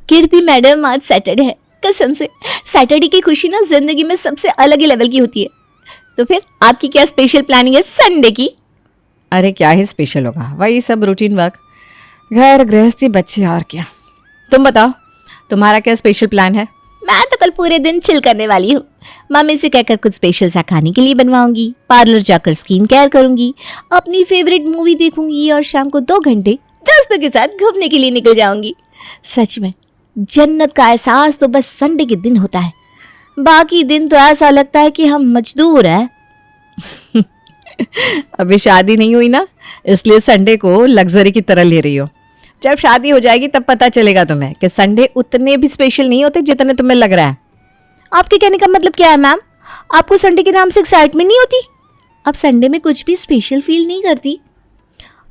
कीर्ति madam, आज Saturday है। कसम से सैटरडे की खुशी ना जिंदगी में सबसे अलग ही लेवल की होती है। तो फिर आपकी क्या स्पेशल प्लानिंग है संडे की? अरे क्या ही स्पेशल होगा, वही सब रूटीन वर्क, घर गृहस्थी, बच्चे, और क्या। तुम बताओ, तुम्हारा क्या स्पेशल प्लान है? मैं तो कल पूरे दिन चिल करने वाली हूँ। मम्मी से कहकर कुछ स्पेशल सा खाने के लिए बनवाऊंगी, पार्लर जाकर स्किन केयर करूंगी, अपनी फेवरेट मूवी देखूंगी और शाम को 2 घंटे दोस्तों के साथ घूमने के लिए निकल जाऊंगी। सच में जन्नत का एहसास तो बस संडे के दिन होता है। बाकी दिन तो ऐसा लगता है कि हम मजदूर हैं। अभी शादी नहीं हुई ना, इसलिए संडे को लग्जरी की तरह ले रही हो। जब शादी हो जाएगी तब पता चलेगा तुम्हें कि संडे उतने भी स्पेशल नहीं होते जितने तुम्हें लग रहा है। आपके कहने का मतलब क्या है मैम? आपको संडे के नाम से एक्साइटमेंट नहीं होती? अब संडे में कुछ भी स्पेशल फील नहीं करती।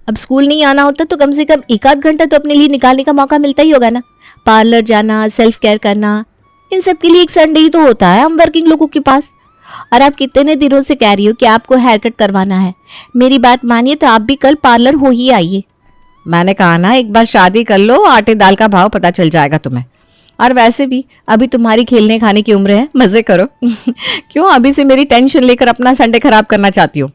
अब स्कूल नहीं आना होता तो कम से कम 1 आध घंटा तो अपने लिए निकालने का मौका मिलता ही होगा ना। पार्लर जाना, सेल्फ केयर करना, इन सब के लिए एक संडे ही तो होता है हम वर्किंग लोगों के पास। और आप कितने दिनों से कह रही हो कि आपको हेयर कट करवाना है। मेरी बात मानिए तो आप भी कल पार्लर हो ही आइए। मैंने कहा ना, एक बार शादी कर लो, आटे दाल का भाव पता चल जाएगा तुम्हें। और वैसे भी अभी तुम्हारी खेलने खाने की उम्र है, मजे करो। क्यों अभी से मेरी टेंशन लेकर अपना संडे खराब करना चाहती हो?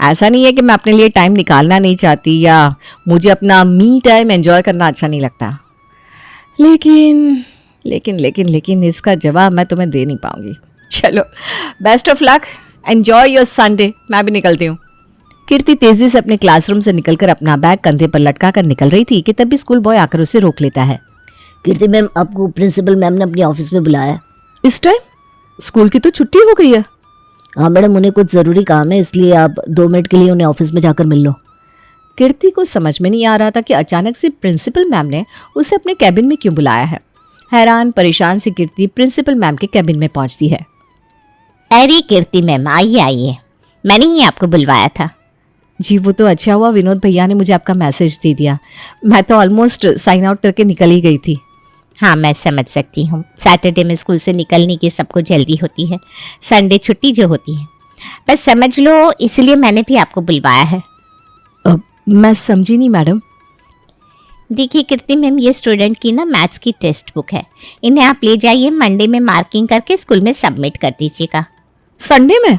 ऐसा नहीं है कि मैं अपने लिए टाइम निकालना नहीं चाहती या मुझे अपना मी टाइम एंजॉय करना अच्छा नहीं लगता, लेकिन इसका जवाब मैं तुम्हें दे नहीं पाऊंगी। चलो, best of luck, enjoy your Sunday. मैं भी निकलती हूँ। कीर्ति तेजी से अपने क्लासरूम से निकलकर अपना बैग कंधे पर लटका कर निकल रही थी कि तभी स्कूल बॉय आकर उसे रोक लेता है। कीर्ति मैम, आपको प्रिंसिपल मैम ने अपने ऑफिस में बुलाया। इस टाइम? स्कूल की तो छुट्टी हो गई है। हाँ मैडम, उन्हें कुछ ज़रूरी काम है, इसलिए आप 2 मिनट के लिए उन्हें ऑफिस में जाकर मिल लो। कीर्ति को समझ में नहीं आ रहा था कि अचानक से प्रिंसिपल मैम ने उसे अपने कैबिन में क्यों बुलाया है। हैरान परेशान सी कीर्ति प्रिंसिपल मैम के कैबिन में पहुंचती है। अरे कीर्ति मैम, आइए आइए, मैंने ही आपको बुलवाया था। जी, वो तो अच्छा हुआ विनोद भैया ने मुझे आपका मैसेज दे दिया। मैं तो ऑलमोस्ट साइन आउट करके निकल ही गई थी। हाँ, मैं समझ सकती हूँ, सैटरडे में स्कूल से निकलने की सबको जल्दी होती है, संडे छुट्टी जो होती है, बस समझ लो इसलिए मैंने भी आपको बुलवाया है। मैं समझी नहीं मैडम। देखिए कीर्ति मैम, ये स्टूडेंट की ना मैथ्स की टेक्स्ट बुक है, इन्हें आप ले जाइए, मंडे में मार्किंग करके स्कूल में सबमिट कर दीजिएगा। संडे में?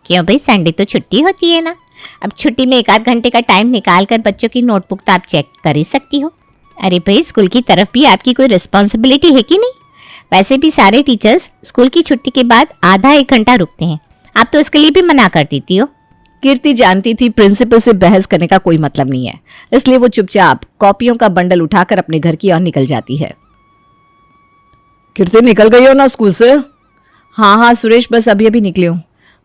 क्यों भाई, संडे तो छुट्टी होती है ना। अब छुट्टी में 1 आध घंटे का टाइम निकाल कर बच्चों की नोटबुक तो आप चेक कर ही सकती हो। अरे भाई, स्कूल की तरफ भी आपकी कोई रिस्पॉन्सिबिलिटी है कि नहीं? वैसे भी सारे टीचर्स स्कूल की छुट्टी के बाद आधा 1 घंटा रुकते हैं, आप तो उसके लिए भी मना कर देती हो। कीर्ति जानती थी प्रिंसिपल से बहस करने का कोई मतलब नहीं है, इसलिए वो चुपचाप कॉपियों का बंडल उठाकर अपने घर की ओर निकल जाती है। कीर्ति, निकल गई हो ना स्कूल से? हाँ सुरेश, बस अभी अभी निकली हूँ।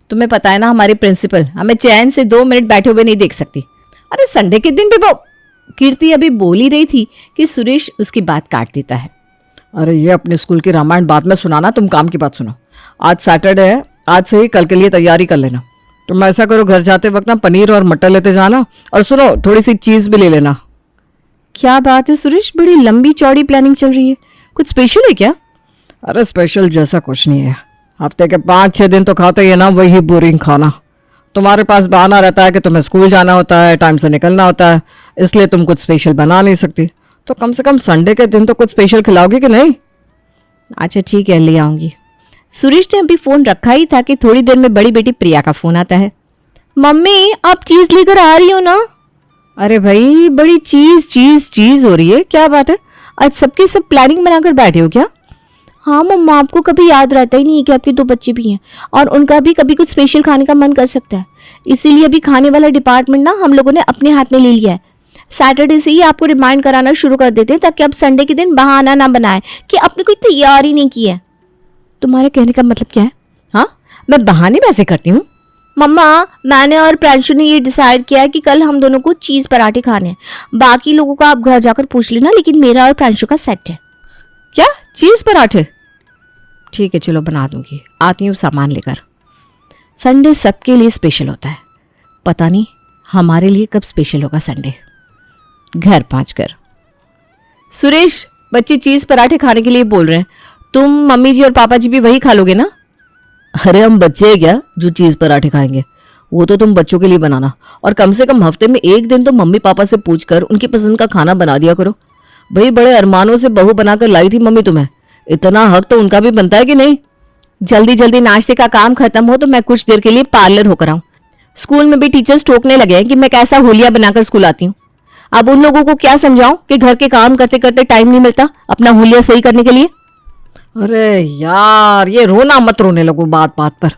तुम्हें पता है ना, हमारे प्रिंसिपल हमें चैन से 2 मिनट बैठे हुए नहीं देख सकती। अरे संडे के दिन भी वो। कीर्ति अभी बोल ही रही थी कि सुरेश उसकी बात काट देता है। अरे ये अपने स्कूल की रामायण बाद में सुनाना, तुम काम की बात सुनो। आज सैटरडे है, आज से ही कल के लिए तैयारी कर लेना। तुम ऐसा करो, घर जाते वक्त ना पनीर और मटर लेते जाना, और सुनो थोड़ी सी चीज भी ले लेना। क्या बात है सुरेश, बड़ी लंबी चौड़ी प्लानिंग चल रही है, कुछ स्पेशल है क्या? अरे स्पेशल जैसा कुछ नहीं है, हफ्ते के 5-6 दिन तो खाते ही है ना वही बोरिंग खाना। तुम्हारे पास बहाना रहता है कि तुम्हें स्कूल जाना होता है, टाइम से निकलना होता है, इसलिए तुम कुछ स्पेशल बना नहीं सकती। तो कम से कम संडे के दिन तो कुछ स्पेशल खिलाओगी कि नहीं? अच्छा ठीक है, ले आऊंगी। सुरेश ने अभी फोन रखा ही था कि थोड़ी देर में बड़ी बेटी प्रिया का फोन आता है। मम्मी, आप चीज लेकर आ रही हो ना? अरे भाई, बड़ी चीज हो रही है, क्या बात है? आज सबकी सब प्लानिंग बनाकर बैठे हो क्या? हाँ मम्मा, आपको कभी याद रहता ही नहीं है कि आपके 2 बच्चे भी हैं और उनका भी कभी कुछ स्पेशल खाने का मन कर सकता है, इसीलिए अभी खाने वाला डिपार्टमेंट ना हम लोगों ने अपने हाथ में ले लिया है। सैटरडे से ही आपको रिमाइंड कराना शुरू कर देते हैं ताकि आप संडे के दिन बहाना ना बनाए कि आपने कोई तैयारी नहीं की है। तुम्हारे कहने का मतलब क्या है? हाँ, मैं बहाने वैसे करती हूँ? मम्मा, मैंने और प्रांशु ने ये डिसाइड किया है कि कल हम दोनों को चीज पराठे खाने हैं। बाकी लोगों का आप घर जाकर पूछ लेना, लेकिन मेरा और प्रांशु का सेट है। क्या, चीज पराठे? ठीक है, चलो बना दूंगी, आती हूँ सामान लेकर। संडे सबके लिए स्पेशल होता है, पता नहीं हमारे लिए कब स्पेशल होगा संडे। घर पहुंचकर सुरेश, बच्चे चीज पराठे खाने के लिए बोल रहे हैं, तुम मम्मी जी और पापा जी भी वही खा लोगे ना? अरे हम बच्चे हैं क्या जो चीज पराठे खाएंगे? वो तो तुम बच्चों के लिए बनाना, और कम से कम हफ्ते में 1 दिन तो मम्मी पापा से पूछकर उनकी पसंद का खाना बना दिया करो। भाई बड़े अरमानों से बहू बनाकर लाई थी मम्मी तुम्हें, इतना हक तो उनका भी बनता है कि नहीं? जल्दी जल्दी नाश्ते का काम खत्म हो तो मैं कुछ देर के लिए पार्लर होकर आऊं। स्कूल में भी टीचर्स टोकने लगे हैं कि मैं कैसा होलिया बनाकर स्कूल आती हूँ। अब उन लोगों को क्या समझाऊं कि घर के काम करते करते टाइम नहीं मिलता अपना होलिया सही करने के लिए। अरे यार, ये रोना मत रोने लगो बात बात पर।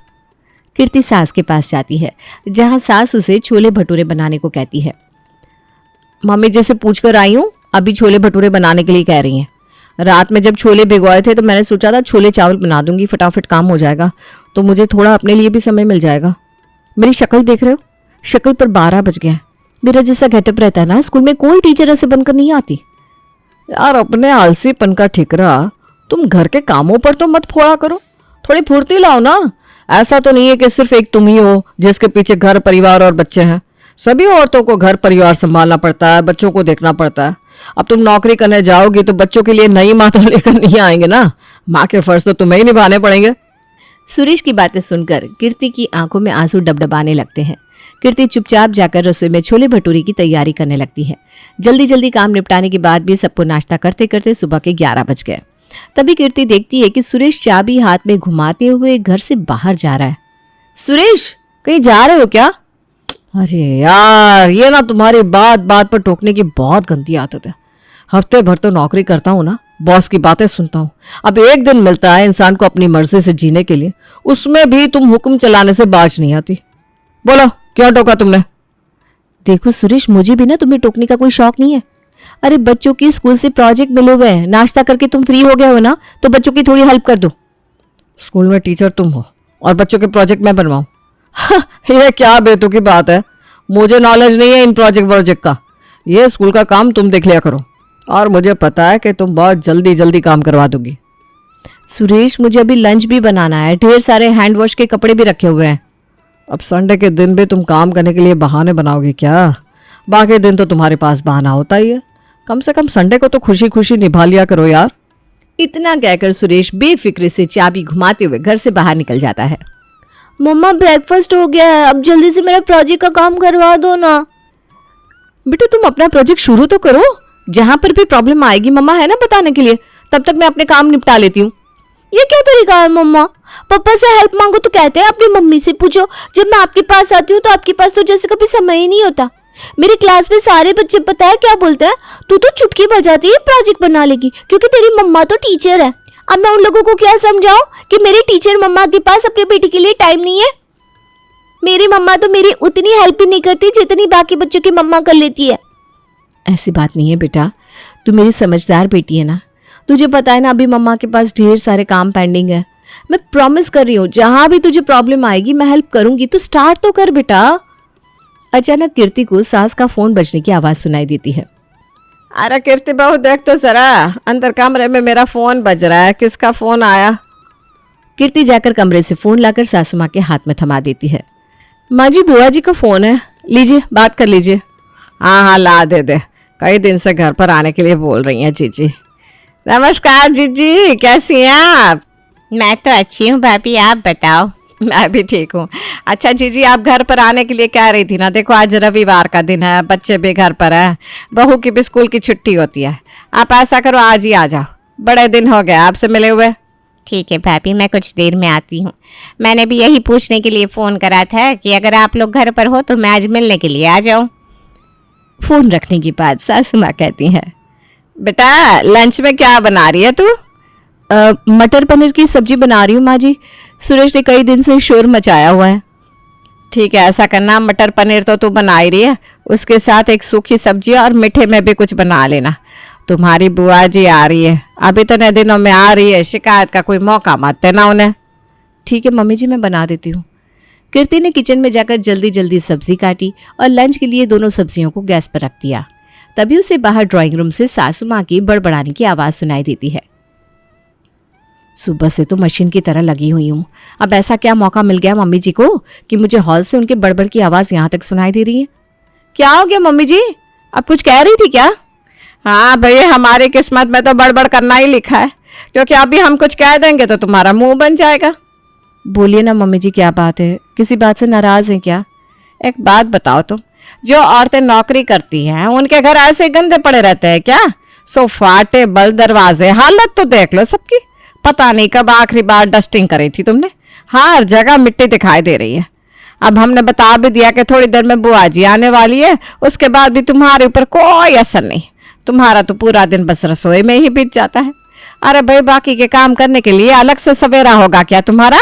कीर्ति सास के पास जाती है, जहां सास उसे छोले भटूरे बनाने को कहती है। मम्मी जी से पूछ कर आई हूँ, अभी छोले भटूरे बनाने के लिए कह रही हैं। रात में जब छोले भिगोए थे तो मैंने सोचा था छोले चावल बना दूंगी, फटाफट काम हो जाएगा, तो मुझे थोड़ा अपने लिए भी समय मिल जाएगा। मेरी शक्ल देख रहे हो? शक्ल पर 12 बज गया है। मेरा जैसा गेटअप रहता है ना, स्कूल में कोई टीचर ऐसे बनकर नहीं आती। यार अपने आलसीपन का ठिकरा तुम घर के कामों पर तो मत फोड़ा करो, थोड़ी फुर्ती लाओ ना। ऐसा तो नहीं है कि सिर्फ एक तुम ही हो जिसके पीछे घर परिवार और बच्चे हैं। सभी औरतों को घर परिवार संभालना पड़ता है, बच्चों को देखना पड़ता है। अब तुम नौकरी करने जाओगी तो बच्चों के लिए नई माँ तो लेकर नहीं आएंगे ना, माँ के फर्ज तो तुम्हें ही निभाने पड़ेंगे। सुरेश की बातें सुनकर कीर्ति की आंखों में आंसू डबडबाने लगते हैं। कीर्ति चुपचाप जाकर रसोई में छोले भटूरे की तैयारी करने लगती है। जल्दी जल्दी काम निपटाने के बाद भी सबको नाश्ता करते करते सुबह के 11 बज गए। तभी कीर्ति देखती है कि सुरेश चाबी हाथ में घुमाते हुए घर से बाहर जा रहा है। सुरेश, कहीं जा रहे हो क्या? अरे यार, ये ना तुम्हारी बात बात पर टोकने की बहुत गंदी आदत है। हफ्ते भर तो नौकरी करता हूँ ना, बॉस की बातें सुनता हूँ। अब एक दिन मिलता है इंसान को अपनी मर्जी से जीने के लिए, उसमें भी तुम हुक्म चलाने से बाज नहीं आती। बोलो, क्यों टोका तुमने? देखो सुरेश, मुझे भी ना तुम्हें टोकने का कोई शौक नहीं है। अरे बच्चों की स्कूल से प्रोजेक्ट मिले हुए हैं, नाश्ता करके तुम फ्री हो गए हो ना, तो बच्चों की थोड़ी हेल्प कर दो। स्कूल में टीचर तुम हो और बच्चों के प्रोजेक्ट मैं बनवाऊं? ये क्या बेतुकी बात है। मुझे नॉलेज नहीं है इन प्रोजेक्ट का। ये स्कूल का काम तुम देख लिया करो, और मुझे पता है कि तुम बहुत जल्दी जल्दी काम करवा दोगी। सुरेश, मुझे अभी लंच भी बनाना है, ढेर सारे हैंड वॉश के कपड़े भी रखे हुए हैं। अब संडे के दिन भी तुम काम करने के लिए बहाने बनाओगे क्या? बाकी दिन तो तुम्हारे पास बहाना होता ही है। कम से कम संडे को तो खुशी खुशी निभा लिया करो यार। इतना कहकर सुरेश बेफिक्री से चाबी घुमाते हुए घर से बाहर निकल जाता है। मम्मा, ब्रेकफास्ट हो गया है, अब जल्दी से मेरा प्रोजेक्ट का काम करवा दो ना। बेटा, तुम अपना प्रोजेक्ट शुरू तो करो। जहां पर भी प्रॉब्लम आएगी मम्मा है ना बताने के लिए, तब तक मैं अपने काम निपटा लेती हूँ। ये क्या तरीका है मम्मा? पापा से हेल्प मांगो तो कहते हैं अपनी मम्मी से पूछो। जब मैं आपके पास आती हूँ तो आपके पास तो जैसे कभी समय ही नहीं होता। मेरी क्लास में सारे बच्चे पता है क्या बोलते हैं? तू तो चुटकी बजाती है प्रोजेक्ट बना लेगी, क्योंकि तेरी मम्मा तो टीचर है। अब मैं उन लोगों को क्या समझाऊं कि मेरी टीचर मम्मा के पास अपनी बेटी के लिए टाइम नहीं है? मेरी मम्मा तो मेरी उतनी हेल्प ही नहीं करती जितनी बाकी बच्चों की मम्मा कर लेती है। ऐसी बात नहीं है बेटा, तू मेरी समझदार बेटी है ना। तुझे पता है ना अभी मम्मा के पास ढेर सारे काम पेंडिंग है। मैं प्रॉमिस कर रही हूँ, जहां भी तुझे प्रॉब्लम आएगी मैं हेल्प करूंगी। तू स्टार्ट तो कर बेटा। अचानक कीर्ति को सास का फोन बजने की आवाज सुनाई देती है। अरे कीर्ति बहू, देख तो जरा, अंदर कमरे में मेरा फोन बज रहा है। किसका फोन आया? कीर्ति जाकर कमरे से फोन लाकर सासू माँ के हाथ में थमा देती है। माँ जी, बुआ जी का फोन है, लीजिए बात कर लीजिए। हाँ हाँ, ला दे। कई दिन से घर पर आने के लिए बोल रही हैं जीजी। नमस्कार जीजी, कैसी हैं आप? मैं तो अच्छी हूँ भाभी, आप बताओ। मैं भी ठीक हूँ। अच्छा जीजी, आप घर पर आने के लिए कह रही थी ना। देखो आज रविवार का दिन है, बच्चे भी घर पर हैं, बहू की भी स्कूल की छुट्टी होती है। आप ऐसा करो, आज ही आ जाओ, बड़े दिन हो गए आपसे मिले हुए। ठीक है भाभी, मैं कुछ देर में आती हूँ। मैंने भी यही पूछने के लिए फ़ोन करा था कि अगर आप लोग घर पर हो तो मैं आज मिलने के लिए आ जाऊँ। फ़ोन रखने के बाद सासू माँ कहती हैं, बेटा लंच में क्या बना रही है तू? मटर पनीर की सब्जी बना रही हूँ माँ जी। सुरेश ने कई दिन से शोर मचाया हुआ है। ठीक है, ऐसा करना, मटर पनीर तो तू बना ही रही है, उसके साथ एक सूखी सब्जी और मीठे में भी कुछ बना लेना। तुम्हारी बुआ जी आ रही है, अभी इतने दिनों में आ रही है, शिकायत का कोई मौका मत देना उन्हें। ठीक है मम्मी जी, मैं बना देती हूँ। कीर्ति ने किचन में जाकर जल्दी जल्दी सब्जी काटी और लंच के लिए दोनों सब्जियों को गैस पर रख दिया। तभी उसे बाहर ड्राइंग रूम से सासू माँ की बड़बड़ाने की आवाज़ सुनाई देती है। सुबह से तो मशीन की तरह लगी हुई हूँ, अब ऐसा क्या मौका मिल गया मम्मी जी को कि मुझे हॉल से उनके बड़बड़ की आवाज़ यहाँ तक सुनाई दे रही है। क्या हो गया मम्मी जी, आप कुछ कह रही थी क्या? हाँ भैया, हमारी किस्मत में तो बड़बड़ करना ही लिखा है, क्योंकि अभी हम कुछ कह देंगे तो तुम्हारा मुंह बन जाएगा। बोलिए ना मम्मी जी, क्या बात है? किसी बात से नाराज हैं क्या? एक बात बताओ तुम, जो औरतें नौकरी करती हैं उनके घर ऐसे गंदे पड़े रहते हैं क्या? सोफा टेबल दरवाजे, हालत तो देख लो सबकी। पता नहीं कब आखिरी बार डस्टिंग करी थी तुमने। हर जगह मिट्टी दिखाई दे रही है। अब हमने बता भी दिया कि थोड़ी देर में बुआ जी आने वाली है, उसके बाद भी तुम्हारे ऊपर कोई असर नहीं। तुम्हारा तो पूरा दिन बस रसोई में ही बीत जाता है। अरे भाई, बाकी के काम करने के लिए अलग से सवेरा होगा क्या तुम्हारा?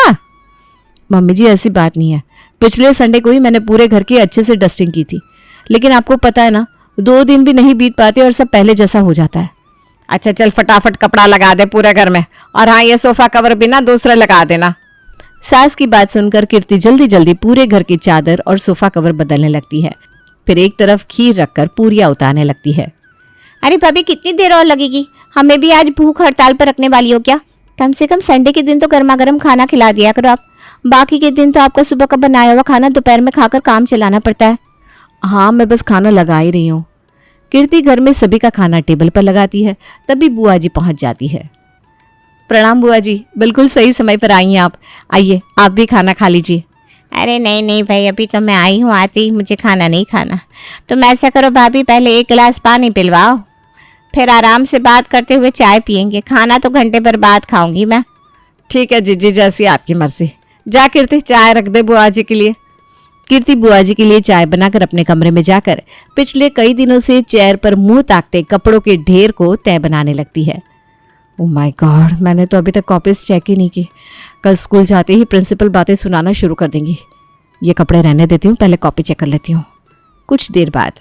मम्मी जी ऐसी बात नहीं है, पिछले संडे को ही मैंने पूरे घर की अच्छे से डस्टिंग की थी, लेकिन आपको पता है ना 2 दिन भी नहीं बीत पाते और सब पहले जैसा हो जाता है। अच्छा चल, फटाफट कपड़ा लगा दे पूरे घर में, और हाँ, ये सोफा कवर भी ना दूसरे लगा देना। सास की बात सुनकर कीर्ति जल्दी जल्दी पूरे घर की चादर और सोफा कवर बदलने लगती है। फिर एक तरफ खीर रखकर पूरियां उतारने लगती है। अरे भाभी, कितनी देर और लगेगी? हमें भी आज भूख हड़ताल पर रखने वाली हो क्या? कम से कम संडे के दिन तो गर्मा गर्म खाना खिला दिया करो आप। बाकी के दिन तो आपका सुबह का बनाया हुआ खाना दोपहर में खाकर काम चलाना पड़ता है। हाँ, मैं बस खाना लगा ही रही हूँ। कीर्ति घर में सभी का खाना टेबल पर लगाती है, तभी बुआ जी पहुंच जाती है। प्रणाम बुआ जी, बिल्कुल सही समय पर आई हैं आप। आइए, आप भी खाना खा लीजिए। अरे नहीं नहीं भाई, अभी तो मैं आई हूँ, आती ही मुझे खाना नहीं खाना। तुम ऐसा करो भाभी, पहले 1 गिलास पानी पिलवाओ, फिर आराम से बात करते हुए चाय पियेंगे। खाना तो घंटे भर बाद खाऊंगी मैं। ठीक है जीजी, जैसी आपकी मर्जी। जा कीर्ति, चाय रख दे बुआ जी के लिए। कीर्ति बुआ जी के लिए चाय बनाकर अपने कमरे में जाकर पिछले कई दिनों से चेयर पर मुंह ताकते कपड़ों के ढेर को तय बनाने लगती है। ओह माय गॉड, मैंने तो अभी तक कॉपीज चेक ही नहीं की। कल स्कूल जाते ही प्रिंसिपल बातें सुनाना शुरू कर देंगी। ये कपड़े रहने देती हूँ, पहले कॉपी चेक कर लेती हूँ। कुछ देर बाद,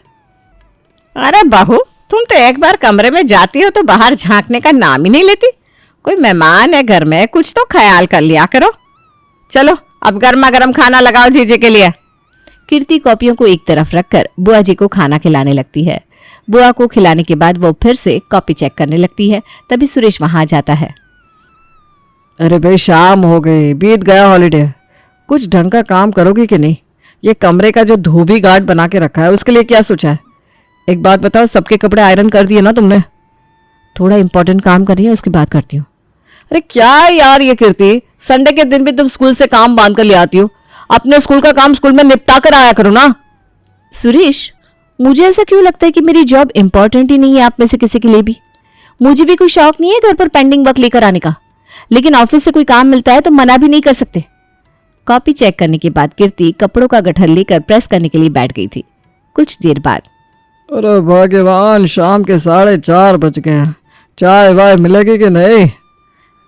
अरे बहू, तुम तो एक बार कमरे में जाती हो तो बाहर झांकने का नाम ही नहीं लेती। कोई मेहमान है घर में, कुछ तो ख्याल कर लिया करो। चलो अब गर्मा गर्म खाना लगाओ जीजी के लिए। कीर्ति कॉपियों को एक तरफ रखकर बुआ जी को खाना खिलाने लगती है। बुआ को खिलाने के बाद वो फिर से कॉपी चेक करने लगती है, तभी सुरेश वहां आ जाता है। अरे भाई, शाम हो गई, बीत गया हॉलीडे। कुछ ढंग का काम करोगी कि नहीं? ये कमरे का जो धोबी गार्ड बना के रखा है, उसके लिए क्या सोचा है? एक बात बताओ, सबके कपड़े आयरन कर दिए ना तुमने? थोड़ा इंपॉर्टेंट काम कर रही है, उसकी बात करती हूँ। अरे क्या यार ये कीर्ति, संडे के दिन भी तुम स्कूल से काम बांध कर ले आती हो। अपने स्कूल का काम स्कूल में निपटा कर आया करो ना। सुरेश, मुझे ऐसा क्यों लगता है कि मेरी जॉब इंपॉर्टेंट ही नहीं है आप में से किसी के लिए भी? मुझे भी कोई शौक नहीं है घर पर पेंडिंग वर्क लेकर आने का, लेकिन ऑफिस से कोई काम मिलता है तो मना भी नहीं कर सकते। कॉपी चेक करने के बाद कीर्ति कपड़ों का गठर लेकर प्रेस करने के लिए बैठ गई थी। कुछ देर बाद, अरे भगवान, शाम के 4:30 बज गए। चाय वाय मिलेगी कि नहीं?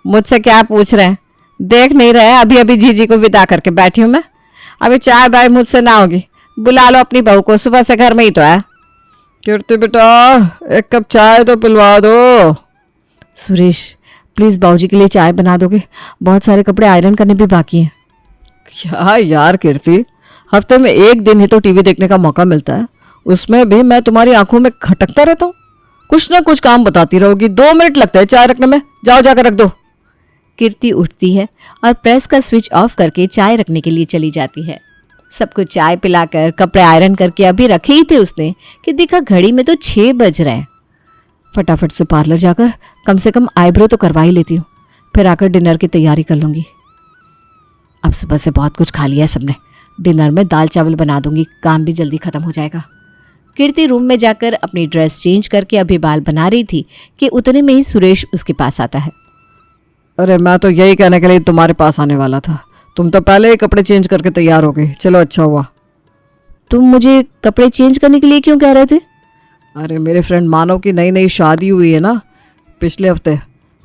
मुझसे क्या पूछ रहे हैं? देख नहीं रहे, अभी अभी जीजी को विदा करके बैठी हूं मैं। अभी चाय बाय मुझसे ना होगी। बुला लो अपनी बहू को, सुबह से घर में ही तो है। कीर्ति बेटा, एक कप चाय तो पिलवा दो। सुरेश प्लीज बाबूजी के लिए चाय बना दोगे? बहुत सारे कपड़े आयरन करने भी बाकी हैं। क्या यार कीर्ति, हफ्ते में 1 दिन ही तो टीवी देखने का मौका मिलता है, उसमें भी मैं तुम्हारी आंखों में खटकता रहता हूँ। कुछ ना कुछ काम बताती रहोगी। 2 मिनट लगते हैं चाय रखने में। जाओ जाकर रख दो। कीर्ति उठती है और प्रेस का स्विच ऑफ करके चाय रखने के लिए चली जाती है। सबको चाय पिलाकर कपड़े आयरन करके अभी रखे ही थे उसने कि देखा घड़ी में तो 6 बज रहे हैं। फटाफट से पार्लर जाकर कम से कम आईब्रो तो करवा ही लेती हूँ, फिर आकर डिनर की तैयारी कर लूँगी। अब सुबह से बहुत कुछ खा लिया है सबने, डिनर में दाल चावल बना दूंगी, काम भी जल्दी खत्म हो जाएगा। कीर्ति रूम में जाकर अपनी ड्रेस चेंज करके अभी बाल बना रही थी कि उतने में ही सुरेश उसके पास आता है। अरे मैं तो यही कहने के लिए तुम्हारे पास आने वाला था, तुम तो पहले ही कपड़े चेंज करके तैयार हो गई। चलो अच्छा हुआ। तुम मुझे कपड़े चेंज करने के लिए क्यों कह रहे थे? अरे मेरे फ्रेंड मानव की नई नई शादी हुई है ना पिछले हफ्ते,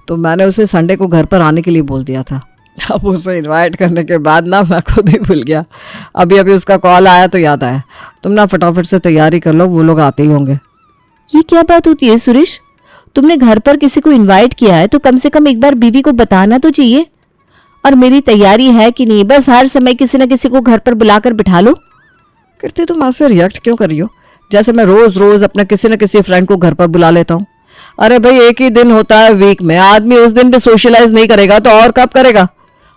तो मैंने उसे संडे को घर पर आने के लिए बोल दिया था। अब उसे इनवाइट करने के बाद ना मैं खुद ही भूल गया। अभी अभी उसका कॉल आया तो याद आया। तुम ना फटाफट से तैयारी कर लो, वो लोग आते ही होंगे। ये क्या बात होती है सुरेश? तुमने घर पर किसी को इनवाइट किया है तो कम से कम एक बार बीवी को बताना तो चाहिए। और मेरी तैयारी है कि नहीं, बस हर समय किसी न किसी को घर पर बुलाकर बिठा लो। कीर्ति, तुम आपसे रिएक्ट क्यों कर रही हो जैसे मैं रोज रोज अपने किसी न किसी फ्रेंड को घर पर बुला लेता हूँ? अरे भाई, एक ही दिन होता है वीक में, आदमी उस दिन भी सोशलाइज नहीं करेगा तो और कब करेगा?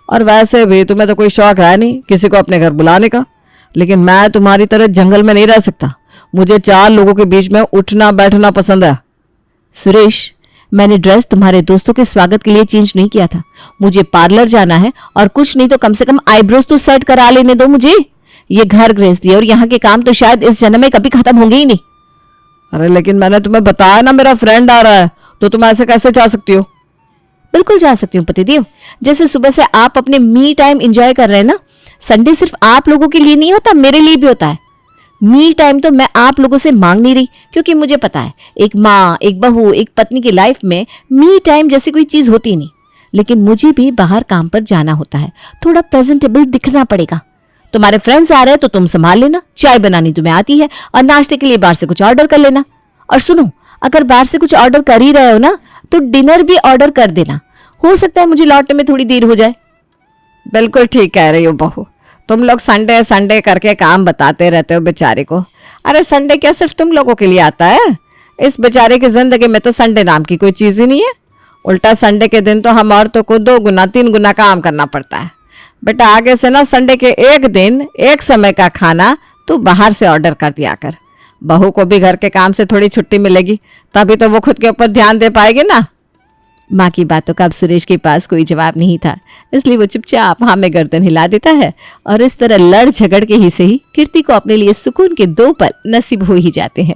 और वैसे भी तुम्हें तो कोई शौक है नहीं किसी को अपने घर बुलाने का, लेकिन मैं तुम्हारी तरह जंगल में नहीं रह सकता। मुझे 4 लोगों के बीच में उठना बैठना पसंद है। सुरेश, मैंने ड्रेस तुम्हारे दोस्तों के स्वागत के लिए चेंज नहीं किया था। मुझे पार्लर जाना है और कुछ नहीं तो कम से कम आईब्रोज तो सेट करा लेने दो मुझे। ये घर गृहस्थी है और यहाँ के काम तो शायद इस जन्म में कभी खत्म होंगे ही नहीं। अरे लेकिन मैंने तुम्हें बताया ना मेरा फ्रेंड आ रहा है, तो तुम ऐसे कैसे जा सकती हो? बिल्कुल जा सकती हूँ पतिदेव। जैसे सुबह से आप अपने मी टाइम एंजॉय कर रहे हैं ना, संडे सिर्फ आप लोगों के लिए नहीं होता, मेरे लिए भी होता है। मी टाइम तो मैं आप लोगों से मांग नहीं रही, क्योंकि मुझे पता है एक माँ, एक बहू, एक पत्नी की लाइफ में मी टाइम जैसी कोई चीज होती नहीं। लेकिन मुझे भी बाहर काम पर जाना होता है, थोड़ा प्रेजेंटेबल दिखना पड़ेगा। तुम्हारे फ्रेंड्स आ रहे हैं तो तुम संभाल लेना, चाय बनानी तुम्हें आती है, और नाश्ते के लिए बाहर से कुछ ऑर्डर कर लेना। और सुनो, अगर बाहर से कुछ ऑर्डर कर ही रहे हो ना, तो डिनर भी ऑर्डर कर देना, हो सकता है मुझे लौटने में थोड़ी देर हो जाए। बिल्कुल ठीक कह रही हो बहू, तुम लोग संडे संडे करके काम बताते रहते हो बेचारे को। अरे संडे क्या सिर्फ तुम लोगों के लिए आता है? इस बेचारे की जिंदगी में तो संडे नाम की कोई चीज ही नहीं है। उल्टा संडे के दिन तो हम औरतों को 2 गुना 3 गुना काम करना पड़ता है। बेटा आगे से ना संडे के एक दिन एक समय का खाना तू बाहर से ऑर्डर कर दिया कर। बहू को भी घर के काम से थोड़ी छुट्टी मिलेगी, तभी तो वो खुद के ऊपर ध्यान दे पाएगी ना। माँ की बातों का अब सुरेश के पास कोई जवाब नहीं था, इसलिए वो चुपचाप हाँ में गर्दन हिला देता है। और इस तरह लड़ झगड़ के ही सही कीर्ति को अपने लिए सुकून के 2 पल नसीब हो ही जाते हैं।